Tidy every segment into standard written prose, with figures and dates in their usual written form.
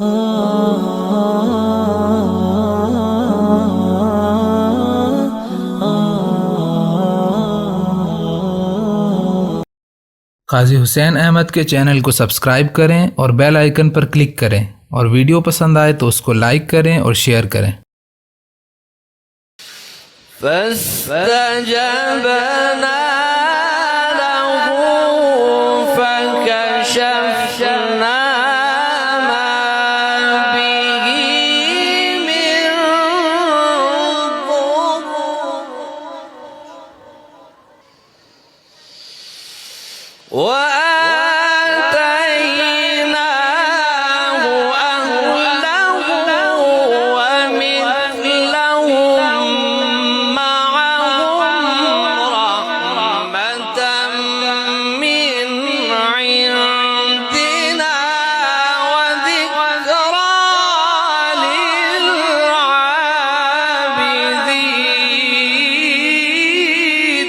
काजी हुसैन अहमद के चैनल को सब्सक्राइब करें और बेल आइकन पर क्लिक करें और वीडियो पसंद आए तो उसको लाइक करें और शेयर करें। فاستجبنا له فكشفنا ما به من ضر وآتيناه أهله ومثلهم معهم رحمة من عندنا وذكرى للعابدين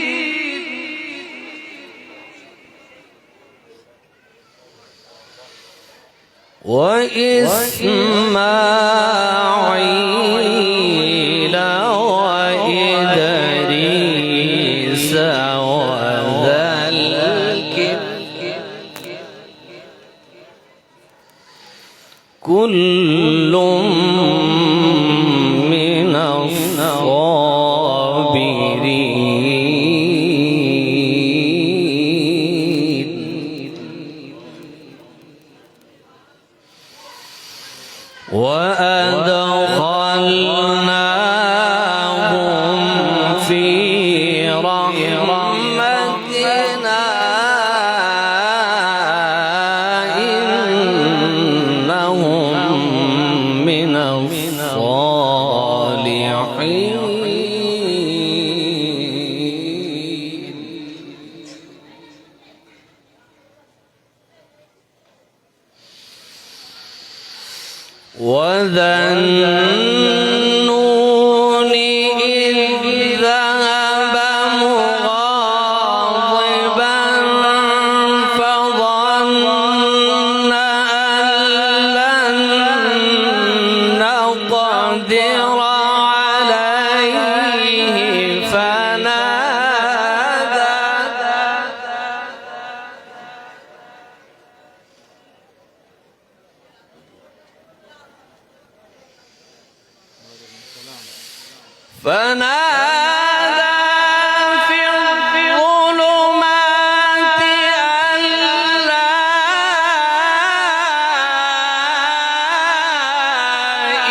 وإسماعيل وإدريس وذا الكفل كل من الصابرين وأدخلناهم في رحمتنا إنهم من الصالحين وذا النون إذ ذهب مغاضبا فظن أن لن نقدر عليه فنادى في الظلمات أن لا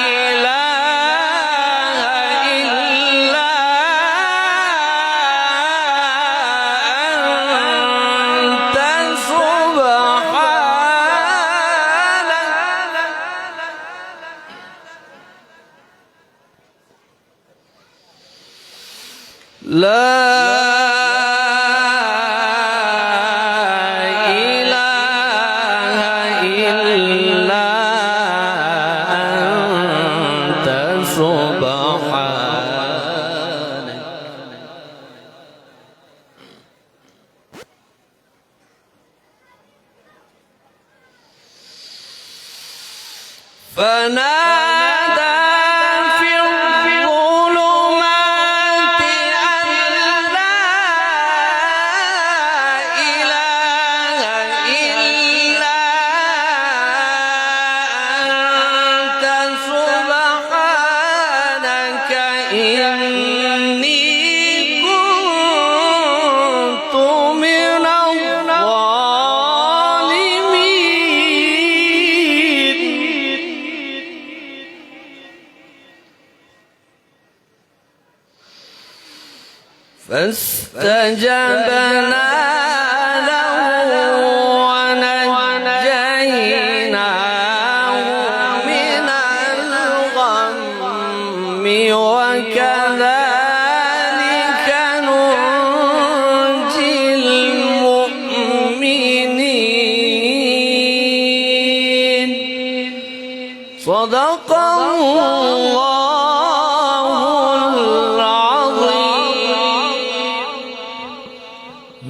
إله إلا أنت لا إله إلا أنت سبحانك فنادى في الظلمات أن لا إله إلا أنت سبحانك إني كنت من الظالمين فاستجبنا له ونجيناه من الغم وكذلك ننجي المؤمنين صدق الله العظيم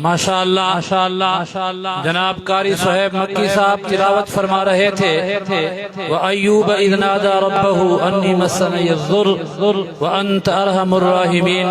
माशाअल्लाह जनाब कारी सोहेब मक्की साहब तिलावत फरमा रहे थे। व अय्यूब इज़ नादा रब्बहू अन्नी मस्सनियज़ ज़ुर्र व अंत अरहमुर राहिमीन।